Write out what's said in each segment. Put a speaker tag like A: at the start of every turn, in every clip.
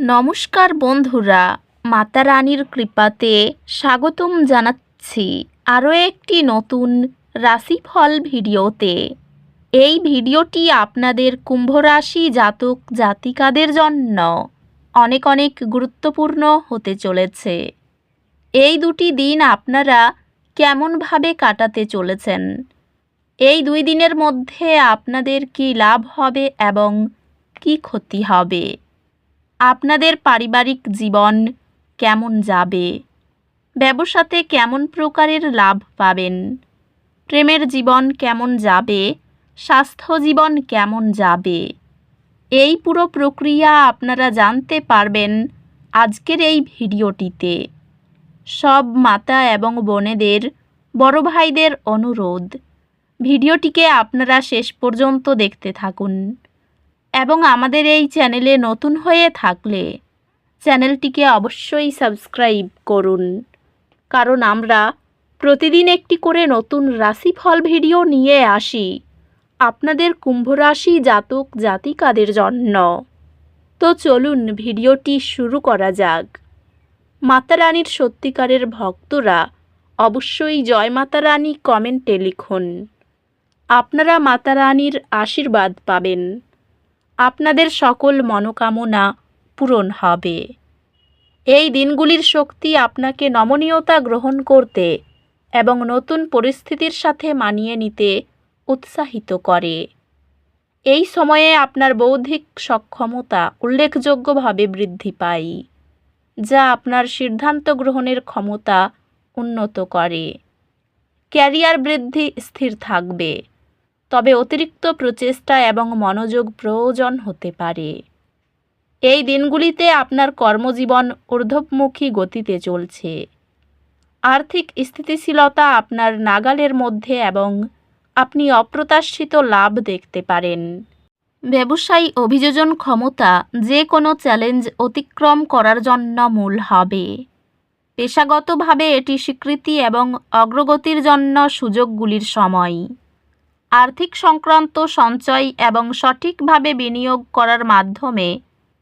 A: নমস্কার বন্ধুরা, মাতা রানীর কৃপাতে স্বাগতম জানাচ্ছি আরও একটি নতুন রাশিফল ভিডিওতে। এই ভিডিওটি আপনাদের কুম্ভ রাশি জাতক জাতিকাদের জন্য অনেক অনেক গুরুত্বপূর্ণ হতে চলেছে। এই দুটি দিন আপনারা কেমনভাবে কাটাতে চলেছেন, এই 2 দিনের মধ্যে আপনাদের কি লাভ হবে এবং কি ক্ষতি হবে, আপনাদের পারিবারিক জীবন কেমন যাবে, ব্যবসাতে কেমন প্রকারের লাভ পাবেন, প্রেমের জীবন কেমন যাবে, স্বাস্থ্য জীবন কেমন যাবে, এই পুরো প্রক্রিয়া আপনারা জানতে পারবেন আজকের এই ভিডিওটিতে। সব মাতা এবং বোনেদের, বড় ভাইদের অনুরোধ, ভিডিওটিকে আপনারা শেষ পর্যন্ত দেখতে থাকুন এবং আমাদের এই চ্যানেলে নতুন হয়ে থাকলে চ্যানেলটিকে অবশ্যই সাবস্ক্রাইব করুন, কারণ আমরা প্রতিদিন একটি করে নতুন রাশিফল ভিডিও নিয়ে আসি আপনাদের কুম্ভ রাশি জাতক জাতিকাদের জন্য। তো চলুন ভিডিওটি শুরু করা যাক। মাতা রানীর সত্যিকারের ভক্তরা অবশ্যই জয় মাতা রানী কমেন্টে লিখুন। আপনারা মাতা রানীর আশীর্বাদ পাবেন, আপনাদের সকল মনোকামনা পূরণ হবে। এই দিনগুলির শক্তি আপনাকে নমনীয়তা গ্রহণ করতে এবং নতুন পরিস্থিতির সাথে মানিয়ে নিতে উৎসাহিত করে। এই সময়ে আপনার বৌদ্ধিক সক্ষমতা উল্লেখযোগ্যভাবে বৃদ্ধি পায়, যা আপনার সিদ্ধান্ত গ্রহণের ক্ষমতা উন্নত করে। ক্যারিয়ার বৃদ্ধি স্থির থাকবে, তবে অতিরিক্ত প্রচেষ্টা এবং মনোযোগ প্রয়োজন হতে পারে। এই দিনগুলিতে আপনার কর্মজীবন ঊর্ধ্বমুখী গতিতে চলছে। আর্থিক স্থিতিশীলতা আপনার নাগালের মধ্যে এবং আপনি অপ্রত্যাশিত লাভ দেখতে পারেন। ব্যবসায়ী অভিযোজন ক্ষমতা যে কোনো চ্যালেঞ্জ অতিক্রম করার জন্য মূল হবে। পেশাগতভাবে এটি স্বীকৃতি এবং অগ্রগতির জন্য সুযোগগুলির সময়। আর্থিক সংক্রান্ত সঞ্চয় এবং সঠিকভাবে বিনিয়োগ করার মাধ্যমে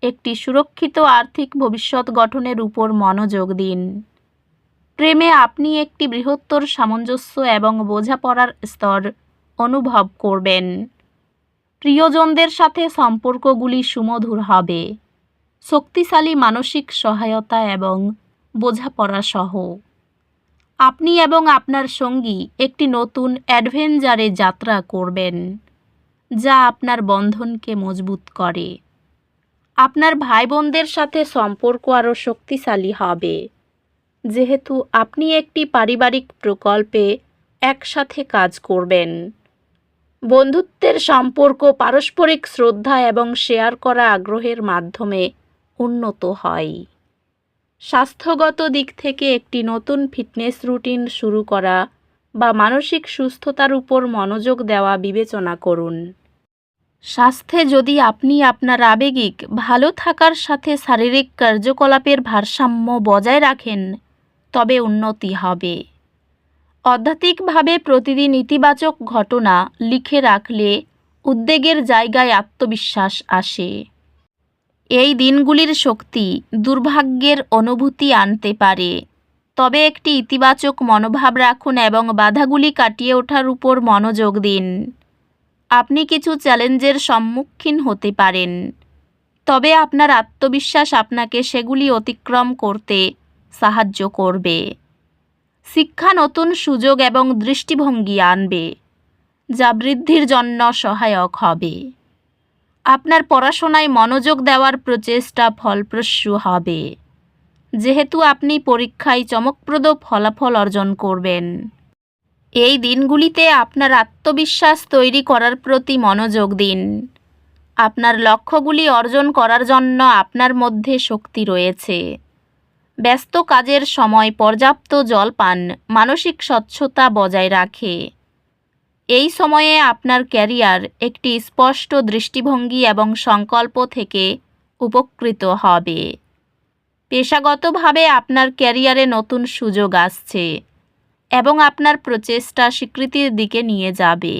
A: একটি সুরক্ষিত আর্থিক ভবিষ্যৎ গঠনের উপর মনোযোগ দিন। প্রেমে আপনি একটি বৃহত্তর সামঞ্জস্য এবং বোঝাপড়ার স্তর অনুভব করবেন। প্রিয়জনদের সাথে সম্পর্কগুলি সুমধুর হবে। শক্তিশালী মানসিক সহায়তা এবং বোঝাপড়া সহ আপনি এবং আপনার সঙ্গী একটি নতুন অ্যাডভেঞ্চারে যাত্রা করবেন, যা আপনার বন্ধনকে মজবুত করে। আপনার ভাই বোনদের সাথে সম্পর্ক আরও শক্তিশালী হবে, যেহেতু আপনি একটি পারিবারিক প্রকল্পে একসাথে কাজ করবেন। বন্ধুত্বের সম্পর্ক পারস্পরিক শ্রদ্ধা এবং শেয়ার করা আগ্রহের মাধ্যমে উন্নত হয়। স্বাস্থ্যগত দিক থেকে একটি নতুন ফিটনেস রুটিন শুরু করা বা মানসিক সুস্থতার উপর মনোযোগ দেওয়া বিবেচনা করুন। স্বাস্থ্যে যদি আপনি আপনার আবেগিক ভালো থাকার সাথে শারীরিক কার্যকলাপের ভারসাম্য বজায় রাখেন, তবে উন্নতি হবে। আধ্যাত্মিকভাবে প্রতিদিন ইতিবাচক ঘটনা লিখে রাখলে উদ্বেগের জায়গায় আত্মবিশ্বাস আসে। এই দিনগুলির শক্তি দুর্ভাগ্যের অনুভূতি আনতে পারে, তবে একটি ইতিবাচক মনোভাব রাখুন এবং বাধাগুলি কাটিয়ে ওঠার উপর মনোযোগ দিন। আপনি কিছু চ্যালেঞ্জের সম্মুখীন হতে পারেন, তবে আপনার আত্মবিশ্বাস আপনাকে সেগুলি অতিক্রম করতে সাহায্য করবে। শিক্ষা নতুন সুযোগ এবং দৃষ্টিভঙ্গি আনবে, যা বৃদ্ধির জন্য সহায়ক হবে। আপনার পড়াশোনায় মনোযোগ দেওয়ার প্রচেষ্টা ফলপ্রসূ হবে, যেহেতু আপনি পরীক্ষায় চমকপ্রদ ফলাফল অর্জন করবেন। এই দিনগুলিতে আপনার আত্মবিশ্বাস তৈরি করার প্রতি মনোযোগ দিন। আপনার লক্ষ্যগুলি অর্জন করার জন্য আপনার মধ্যে শক্তি রয়েছে। ব্যস্ত কাজের সময় পর্যাপ্ত জল পান মানসিক স্বচ্ছতা বজায় রাখে। এই সময়ে আপনার ক্যারিয়ার একটি স্পষ্ট দৃষ্টিভঙ্গি এবং সংকল্প থেকে উপকৃত হবে। পেশাগতভাবে আপনার ক্যারিয়ারে নতুন সুযোগ আসছে এবং আপনার প্রচেষ্টা স্বীকৃতির দিকে নিয়ে যাবে।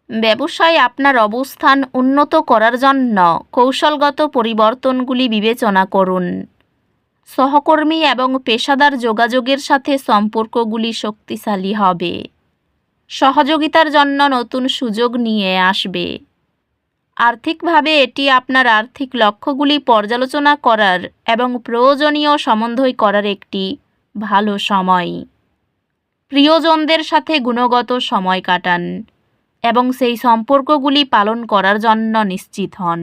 A: ব্যবসায় আপনার অবস্থান উন্নত করার জন্য কৌশলগত পরিবর্তনগুলি বিবেচনা করুন। সহকর্মী এবং পেশাদার যোগাযোগের সাথে সম্পর্কগুলি শক্তিশালী হবে। সহযোগিতার জন্য নতুন সুযোগ নিয়ে আসবে। আর্থিকভাবে এটি আপনার আর্থিক লক্ষ্যগুলি পর্যালোচনা করার এবং প্রয়োজনীয় সমন্বয় করার একটি ভালো সময়। প্রিয়জনদের সাথে গুণগত সময় কাটান এবং সেই সম্পর্কগুলি পালন করার জন্য নিশ্চিত হন।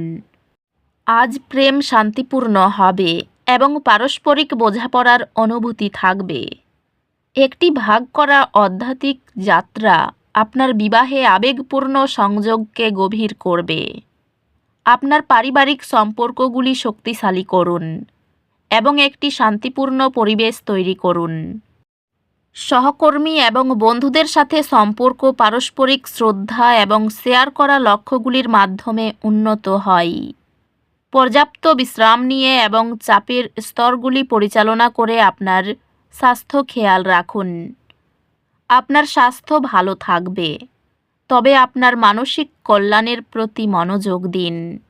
A: আজ প্রেম শান্তিপূর্ণ হবে এবং পারস্পরিক বোঝাপড়ার অনুভূতি থাকবে। একটি ভাগ করা আধ্যাত্মিক যাত্রা আপনার বিবাহে আবেগপূর্ণ সংযোগকে গভীর করবে। আপনার পারিবারিক সম্পর্কগুলি শক্তিশালী করুন এবং একটি শান্তিপূর্ণ পরিবেশ তৈরি করুন। সহকর্মী এবং বন্ধুদের সাথে সম্পর্ক পারস্পরিক শ্রদ্ধা এবং শেয়ার করা লক্ষ্যগুলির মাধ্যমে উন্নত হয়। পর্যাপ্ত বিশ্রাম নিয়ে এবং চাপের স্তরগুলি পরিচালনা করে আপনার স্বাস্থ্য খেয়াল রাখুন। আপনার স্বাস্থ্য ভালো থাকবে, তবে আপনার মানসিক কল্যাণের প্রতি মনোযোগ দিন।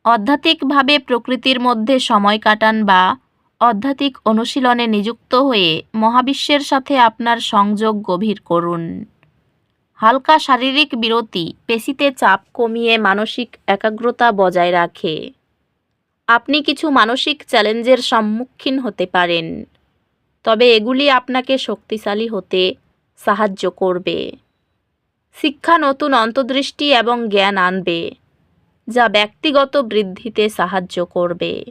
A: আধ্যাত্মিকভাবে প্রকৃতির মধ্যে সময় কাটান বা আধ্যাত্মিক অনুশীলনে নিযুক্ত হয়ে মহাবিশ্বের সাথে আপনার সংযোগ গভীর করুন। হালকা শারীরিক বিরতি পেশিতে চাপ কমিয়ে মানসিক একাগ্রতা বজায় রাখে। আপনি কিছু মানসিক চ্যালেঞ্জের সম্মুখীন হতে পারেন, তবে এগুলি আপনাকে শক্তিশালী হতে সাহায্য করবে। শিক্ষা নতুন অন্তর্দৃষ্টি এবং জ্ঞান আনবে, যা ব্যক্তিগত বৃদ্ধিতে সাহায্য করবে।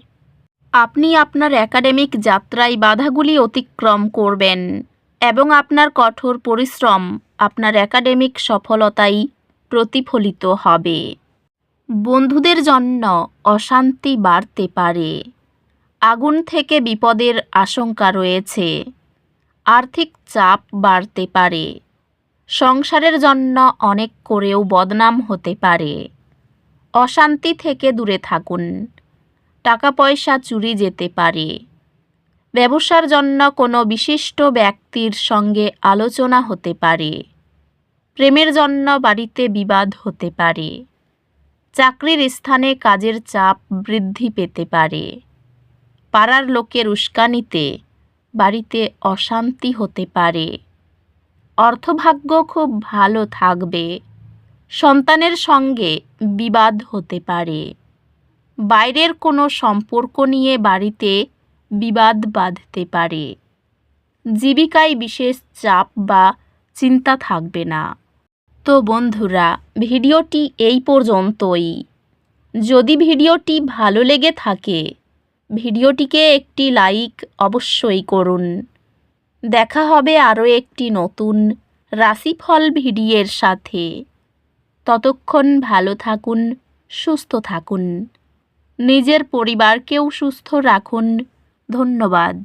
A: আপনি আপনার একাডেমিক যাত্রায় বাধাগুলি অতিক্রম করবেন এবং আপনার কঠোর পরিশ্রম আপনার একাডেমিক সফলতায় প্রতিফলিত হবে। বন্ধুদের জন্য অশান্তি বাড়তে পারে। আগুন থেকে বিপদের আশঙ্কা রয়েছে। আর্থিক চাপ বাড়তে পারে। সংসারের জন্য অনেক করেও বদনাম হতে পারে। অশান্তি থেকে দূরে থাকুন। টাকা পয়সা চুরি যেতে পারে। ব্যবসার জন্য কোনো বিশিষ্ট ব্যক্তির সঙ্গে আলোচনা হতে পারে। প্রেমের জন্য বাড়িতে বিবাদ হতে পারে। চাকরির স্থানে কাজের চাপ বৃদ্ধি পেতে পারে। পাড়ার লোকের উস্কানিতে বাড়িতে অশান্তি হতে পারে। অর্থভাগ্য খুব ভালো থাকবে। সন্তানের সঙ্গে বিবাদ হতে পারে। বাইরের কোনো সম্পর্ক নিয়ে বাড়িতে বিবাদ বাঁধতে পারে। জীবিকায় বিশেষ চাপ বা চিন্তা থাকবে না। তো বন্ধুরা, ভিডিওটি এই পর্যন্তই। যদি ভিডিওটি ভালো লেগে থাকে, ভিডিওটিকে একটি লাইক অবশ্যই করুন। দেখা হবে আরও একটি নতুন রাশিফল ভিডিওর সাথে। ততক্ষণ ভালো থাকুন, সুস্থ থাকুন। নিজের পরিবারকেও সুস্থ রাখুন। ধন্যবাদ।